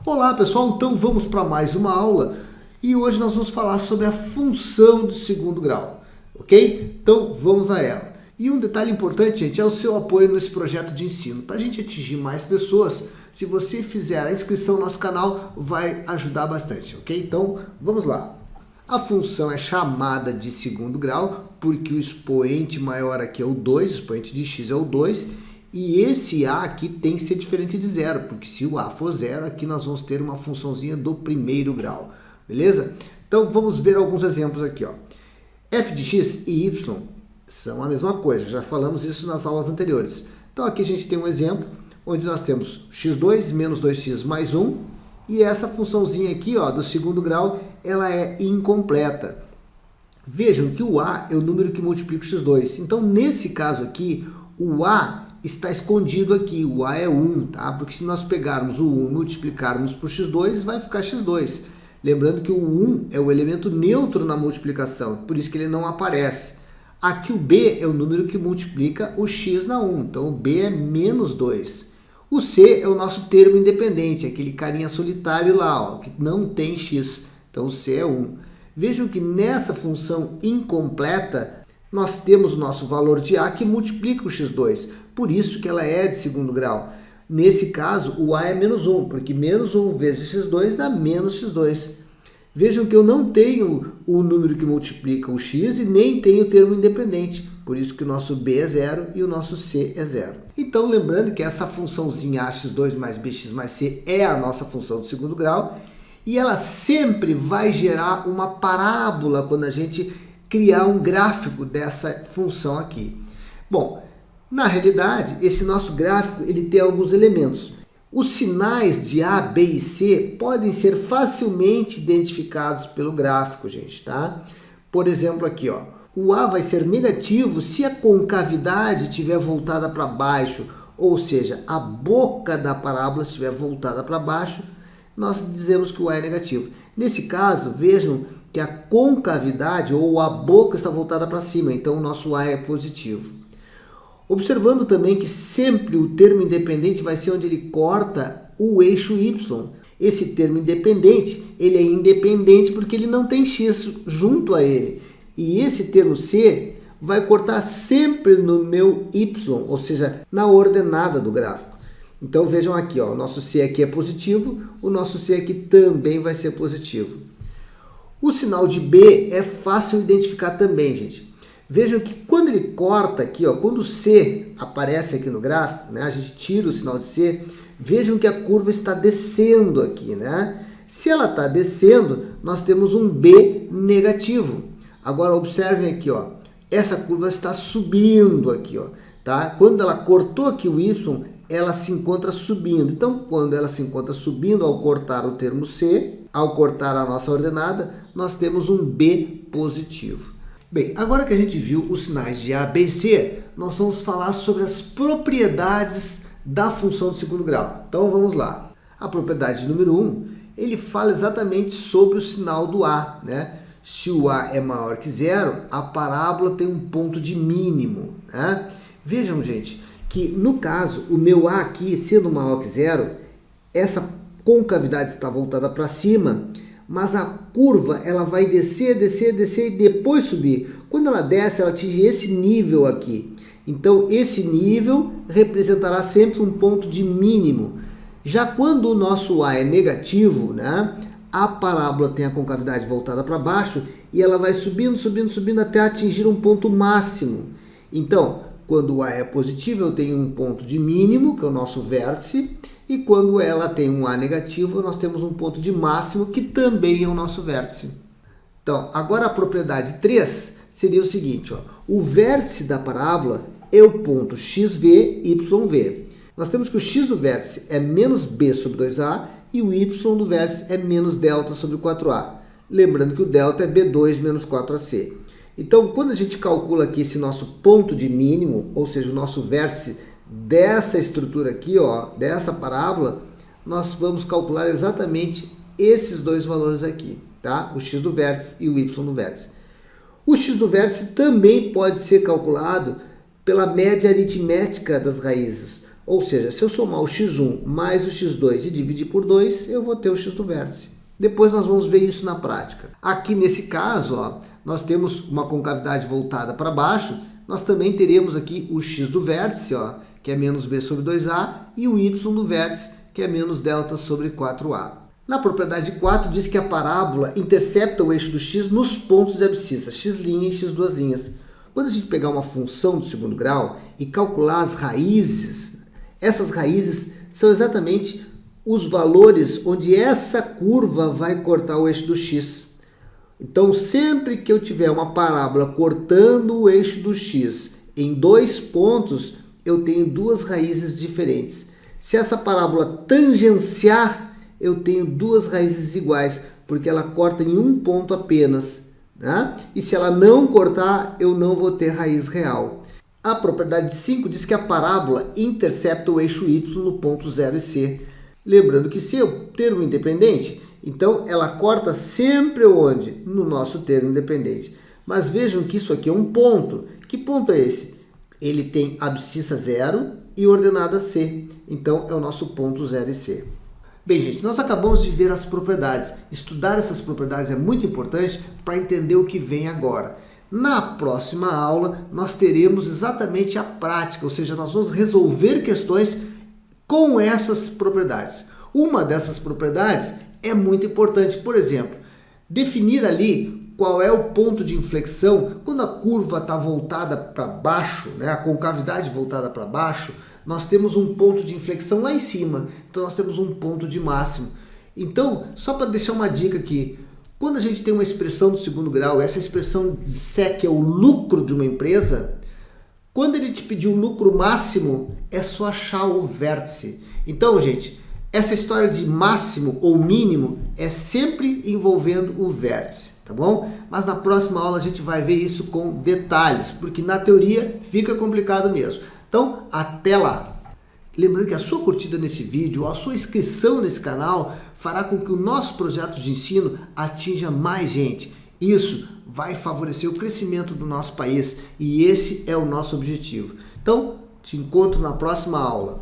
Olá pessoal, então vamos para mais uma aula e hoje nós vamos falar sobre a função do segundo grau, ok? Então vamos a ela. E um detalhe importante, gente, é o seu apoio nesse projeto de ensino. Para a gente atingir mais pessoas, se você fizer a inscrição no nosso canal, vai ajudar bastante, ok? Então vamos lá. A função é chamada de segundo grau porque o expoente maior aqui é o 2, o expoente de x é o 2, e esse a aqui tem que ser diferente de zero, porque se o a for zero, aqui nós vamos ter uma funçãozinha do primeiro grau, beleza? Então vamos ver alguns exemplos aqui, ó. F de x e y são a mesma coisa, já falamos isso nas aulas anteriores. Então aqui a gente tem um exemplo, onde nós temos x2 menos 2x mais 1, e essa funçãozinha aqui, ó, do segundo grau, ela é incompleta. Vejam que o a é o número que multiplica o x2, então nesse caso aqui, o a está escondido aqui, o a é 1, tá? Porque se nós pegarmos o 1 e multiplicarmos por x2, vai ficar x2. Lembrando que o 1 é o elemento neutro na multiplicação, por isso que ele não aparece. Aqui o b é o número que multiplica o x na 1, então o b é menos 2. O c é o nosso termo independente, aquele carinha solitário lá, ó, que não tem x, então o c é 1. Vejam que nessa função incompleta, nós temos o nosso valor de a que multiplica o x2, por isso que ela é de segundo grau. Nesse caso, o a é menos 1, porque menos 1 vezes x2 dá menos x2. Vejam que eu não tenho o número que multiplica o x e nem tenho o termo independente, por isso que o nosso b é zero e o nosso c é zero. Então, lembrando que essa funçãozinha ax2 mais bx mais c é a nossa função do segundo grau, e ela sempre vai gerar uma parábola quando a gente criar um gráfico dessa função aqui. Bom, na realidade, esse nosso gráfico ele tem alguns elementos. Os sinais de A, B e C podem ser facilmente identificados pelo gráfico, gente, tá? Por exemplo, aqui, ó, o A vai ser negativo se a concavidade estiver voltada para baixo, ou seja, a boca da parábola estiver voltada para baixo, nós dizemos que o A é negativo. Nesse caso, vejam que a concavidade ou a boca está voltada para cima, então o nosso A é positivo. Observando também que sempre o termo independente vai ser onde ele corta o eixo y. Esse termo independente, ele é independente porque ele não tem x junto a ele. E esse termo c vai cortar sempre no meu y, ou seja, na ordenada do gráfico. Então vejam aqui, ó, o nosso c aqui é positivo, o nosso c aqui também vai ser positivo. O sinal de b é fácil identificar também, gente. Vejam que quando ele corta aqui, ó, quando o C aparece aqui no gráfico, né, a gente tira o sinal de C, vejam que a curva está descendo aqui, né? Se ela está descendo, nós temos um B negativo. Agora observem aqui, ó, essa curva está subindo aqui, ó, tá? Quando ela cortou aqui o Y, ela se encontra subindo. Então, quando ela se encontra subindo ao cortar o termo C, ao cortar a nossa ordenada, nós temos um B positivo. Bem, agora que a gente viu os sinais de A, B e C, nós vamos falar sobre as propriedades da função do segundo grau. Então vamos lá. A propriedade número 1, ele fala exatamente sobre o sinal do A, né? Se o A é maior que zero, a parábola tem um ponto de mínimo, né? Vejam, gente, que no caso, o meu A aqui, sendo maior que zero, essa concavidade está voltada para cima, mas a curva ela vai descer, descer, descer e depois subir. Quando ela desce, ela atinge esse nível aqui. Então, esse nível representará sempre um ponto de mínimo. Já quando o nosso A é negativo, né, a parábola tem a concavidade voltada para baixo e ela vai subindo, subindo, subindo até atingir um ponto máximo. Então, quando o A é positivo, eu tenho um ponto de mínimo, que é o nosso vértice. E quando ela tem um A negativo, nós temos um ponto de máximo, que também é o nosso vértice. Então, agora a propriedade 3 seria o seguinte, ó, o vértice da parábola é o ponto xv, yv. Nós temos que o x do vértice é menos b sobre 2a e o y do vértice é menos delta sobre 4a. Lembrando que o delta é b2 menos 4ac. Então, quando a gente calcula aqui esse nosso ponto de mínimo, ou seja, o nosso vértice dessa estrutura aqui, ó, dessa parábola, nós vamos calcular exatamente esses dois valores aqui, tá? O x do vértice e o y do vértice. O x do vértice também pode ser calculado pela média aritmética das raízes. Ou seja, se eu somar o x1 mais o x2 e dividir por 2, eu vou ter o x do vértice. Depois nós vamos ver isso na prática. Aqui nesse caso, ó, nós temos uma concavidade voltada para baixo, nós também teremos aqui o x do vértice, ó, que é menos b sobre 2a, e o y do vértice, que é menos delta sobre 4a. Na propriedade 4 diz que a parábola intercepta o eixo do x nos pontos de abscissa, x' e x'. Quando a gente pegar uma função do segundo grau e calcular as raízes, essas raízes são exatamente os valores onde essa curva vai cortar o eixo do x. Então, sempre que eu tiver uma parábola cortando o eixo do x em 2 pontos, eu tenho 2 raízes diferentes. Se essa parábola tangenciar, eu tenho 2 raízes iguais, porque ela corta em um ponto apenas, né? E se ela não cortar, eu não vou ter raiz real. A propriedade 5 diz que a parábola intercepta o eixo y no ponto 0 e c. Lembrando que se eu termo independente, então ela corta sempre onde? No nosso termo independente. Mas vejam que isso aqui é um ponto. Que ponto é esse? Ele tem abscissa 0 e ordenada c. Então é o nosso ponto 0 e c. Bem, gente, nós acabamos de ver as propriedades. Estudar essas propriedades é muito importante para entender o que vem agora. Na próxima aula, nós teremos exatamente a prática, ou seja, nós vamos resolver questões com essas propriedades. Uma dessas propriedades é muito importante, por exemplo, definir ali qual é o ponto de inflexão quando a curva está voltada para baixo, né? A concavidade voltada para baixo, nós temos um ponto de inflexão lá em cima, então nós temos um ponto de máximo. Então, só para deixar uma dica aqui, quando a gente tem uma expressão do segundo grau, essa expressão de SEC é o lucro de uma empresa, quando ele te pedir o lucro máximo, é só achar o vértice. Então, gente, essa história de máximo ou mínimo é sempre envolvendo o vértice, tá bom? Mas na próxima aula a gente vai ver isso com detalhes, porque na teoria fica complicado mesmo. Então, até lá! Lembrando que a sua curtida nesse vídeo, a sua inscrição nesse canal, fará com que o nosso projeto de ensino atinja mais gente. Isso vai favorecer o crescimento do nosso país e esse é o nosso objetivo. Então, te encontro na próxima aula.